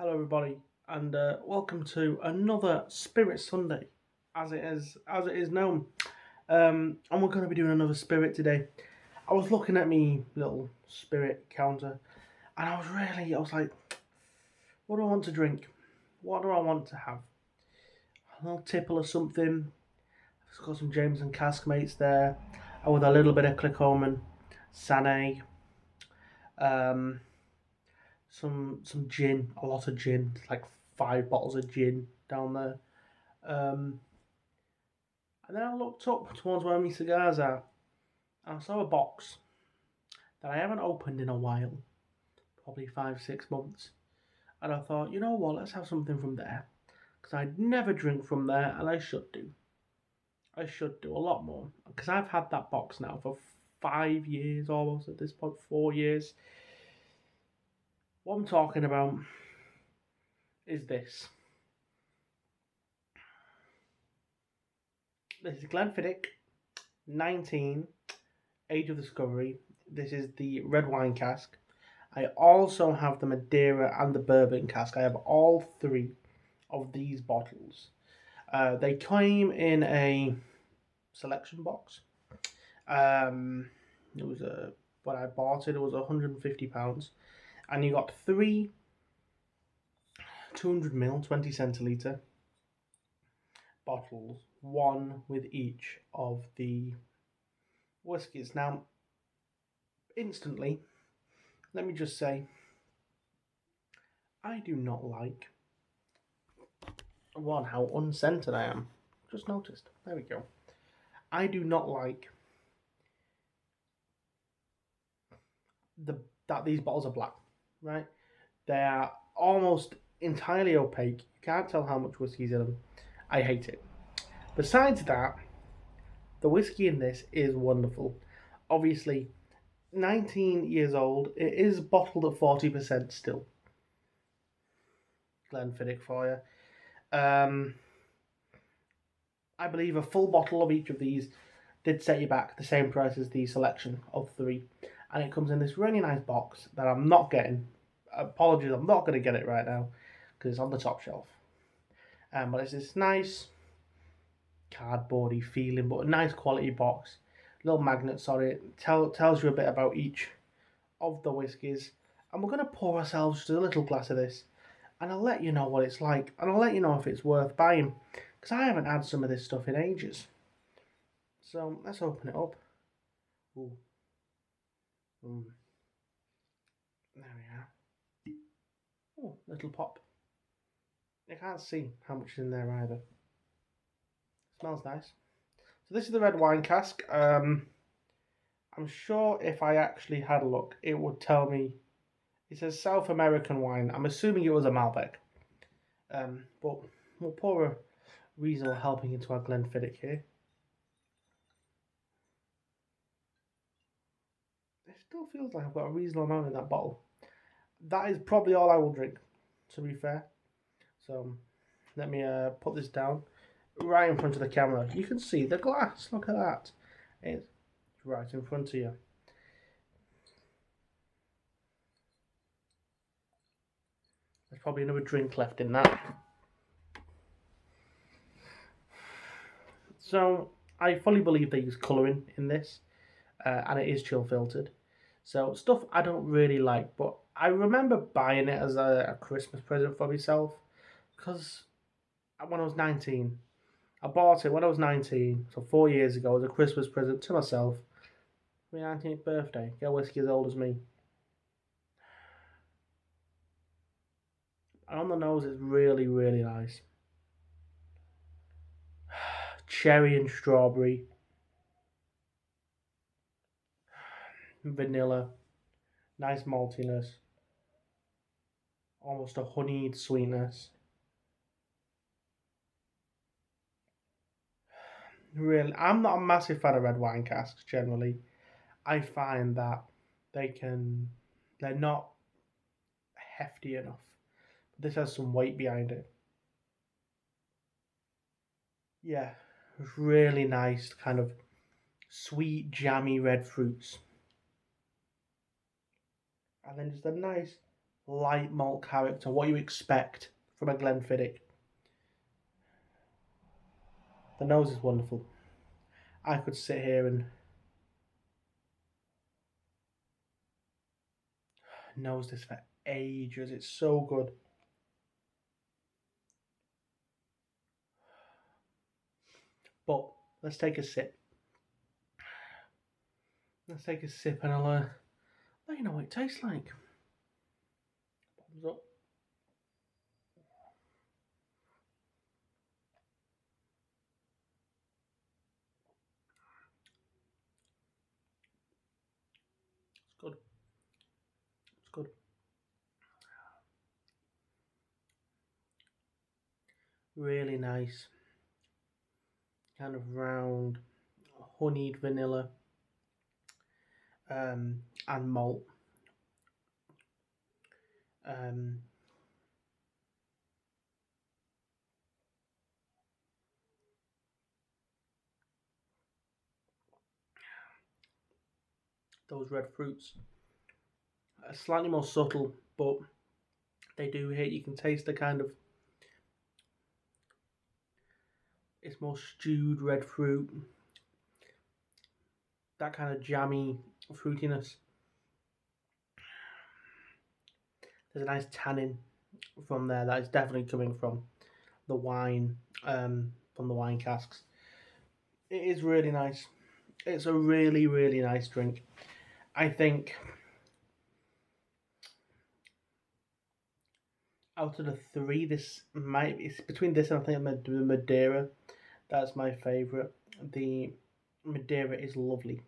Hello, everybody, and welcome to another Spirit Sunday, as it is known. And we're going to be doing another spirit today. I was looking at me little spirit counter, and I was like, what do I want to drink? What do I want to have? A little tipple or something. I've got some James and Cask mates there, and with a little bit of Clickhorn, Sané, um, some gin, a lot of gin, like 5 bottles of gin down there. Um, and then I looked up towards where my cigars are, and I saw a box that I haven't opened in a while, probably 5, 6 months. And I thought, you know what, let's have something from there, because I'd never drink from there, and I should do. I should do a lot more, because I've had that box now for 5 years almost at this point, 4 years. What I'm talking about is this. This is Glenfiddich 19 Age of Discovery. This is the Red Wine Cask. I also have the Madeira and the Bourbon Cask. I have all three of these bottles. They came in a selection box. It was when I bought it was £150, and you got three 200ml 20 centilitre bottles, one with each of the whiskies. Now, instantly, let me just say, I do not like how unscented I am. Just noticed. There we go. I do not like that these bottles are black, right? They are almost entirely opaque. You can't tell how much whiskey's in them. I hate it. Besides that, the whiskey in this is wonderful. Obviously, 19 years old. It is bottled at 40% still. Glenfiddich for you. I believe a full bottle of each of these did set you back the same price as the selection of three. And it comes in this really nice box that I'm not getting. Apologies, I'm not going to get it right now because it's on the top shelf. But it's this nice cardboardy feeling, but a nice quality box. Little magnets on it. Tells you a bit about each of the whiskies. And we're going to pour ourselves just a little glass of this. And I'll let you know what it's like. And I'll let you know if it's worth buying. Because I haven't had some of this stuff in ages. So let's open it up. Ooh. There we are. Oh, little pop. I can't see how much is in there either. Smells nice. So this is the Red Wine Cask. I'm sure if I actually had a look, it would tell me. It says South American wine. I'm assuming it was a Malbec. But we'll pour a reasonable helping into our Glenfiddich here. It still feels like I've got a reasonable amount in that bottle. That is probably all I will drink, to be fair. So let me put this down right in front of the camera. You can see the glass. Look at that. It's right in front of you. There's probably another drink left in that. So I fully believe they use colouring in this, and it is chill filtered. So stuff I don't really like, but I remember buying it as a Christmas present for myself, because when I was 19, I bought it when I was 19, so 4 years ago, as a Christmas present to myself. My 19th birthday, get a whiskey as old as me. And on the nose, it's really, really nice. Cherry and strawberry. Vanilla. Nice maltiness. Almost a honeyed sweetness. Really, I'm not a massive fan of red wine casks generally. I find that they're not hefty enough. This has some weight behind it. Yeah, it's really nice, kind of sweet, jammy red fruits. And then just a nice light malt character, what you expect from a Glenfiddich. The nose is wonderful. I could sit here and nose this for ages. It's so good. But let's take a sip. Let's take a sip and I'll let you know what it tastes like. Bottoms up. It's good. It's good. Really nice. Kind of round, honeyed vanilla, and malt. Um, those red fruits are slightly more subtle, but they do hit. You can taste the kind of, it's more stewed red fruit, that kind of jammy fruitiness. There's a nice tannin from there that is definitely coming from the wine, from the wine casks. It is really nice. It's a really, really nice drink. I think out of the three, it's between this and I think the Madeira. That's my favourite. The Madeira is lovely.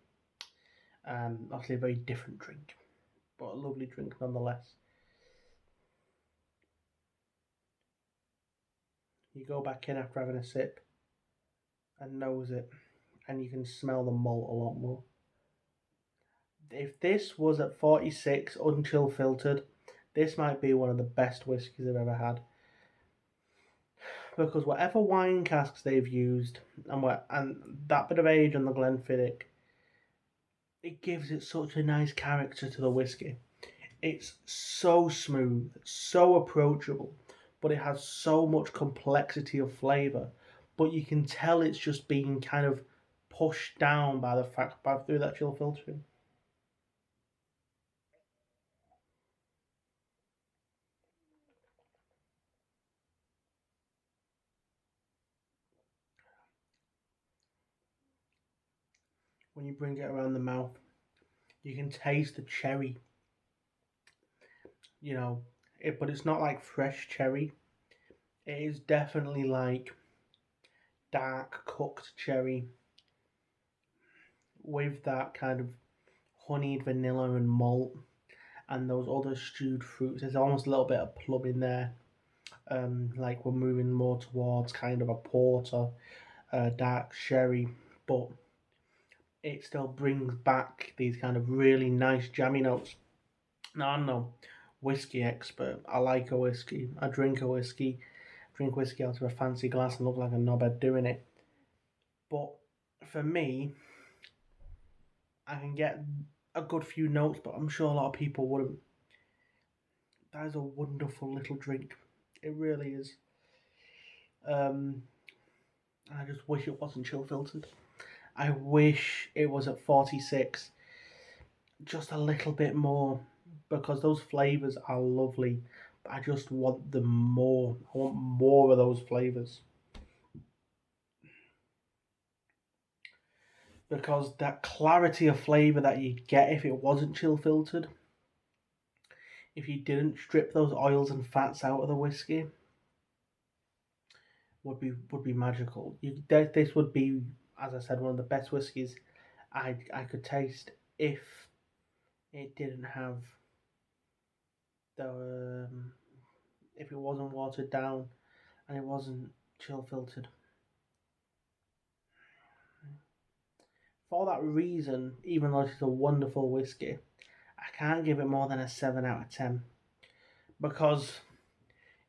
Obviously a very different drink, but a lovely drink nonetheless. You go back in after having a sip and nose it, and you can smell the malt a lot more. If this was at 46 unchill filtered, this might be one of the best whiskies I've ever had. Because whatever wine casks they've used and that bit of age on the Glenfiddich, it gives it such a nice character to the whiskey. It's so smooth, so approachable, but it has so much complexity of flavour. But you can tell it's just being kind of pushed down by the fact through that chill filtering. When you bring it around the mouth, you can taste the cherry. But it's not like fresh cherry. It is definitely like dark cooked cherry with that kind of honeyed vanilla and malt and those other stewed fruits. There's almost a little bit of plum in there. Like we're moving more towards kind of a porter, dark sherry, but it still brings back these kind of really nice jammy notes. Now I'm no whiskey expert. I like a whiskey. I drink a whiskey. Drink whiskey out of a fancy glass and look like a knobhead doing it. But for me, I can get a good few notes, but I'm sure a lot of people wouldn't. That is a wonderful little drink. It really is. Um, I just wish it wasn't chill filtered. I wish it was at 46, just a little bit more, because those flavours are lovely. But I just want them more. I want more of those flavours. Because that clarity of flavour that you'd get if it wasn't chill filtered, if you didn't strip those oils and fats out of the whiskey, would be magical. This would be, as I said, one of the best whiskies I could taste if it didn't have the if it wasn't watered down and it wasn't chill filtered. For that reason, even though it's a wonderful whiskey, I can't give it more than a 7 out of 10. Because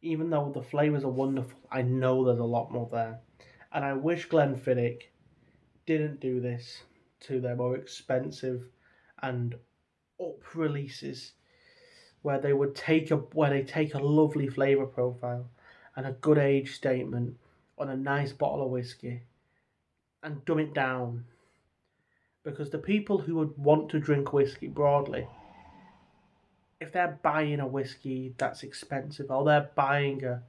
even though the flavours are wonderful, I know there's a lot more there. And I wish Glenfiddich didn't do this to their more expensive and up releases. where they take a lovely flavour profile and a good age statement on a nice bottle of whiskey and dumb it down. Because the people who would want to drink whiskey broadly, if they're buying a whiskey that's expensive, or they're buying a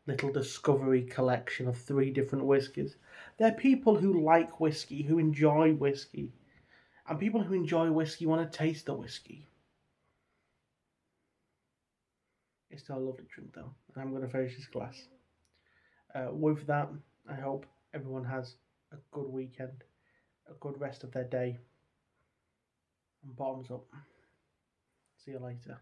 little discovery collection of 3 different whiskies, they're people who like whiskey, who enjoy whiskey. And people who enjoy whiskey want to taste the whiskey. It's still a lovely drink though, and I'm going to finish this glass. With that, I hope everyone has a good weekend, a good rest of their day, and bottoms up. See you later.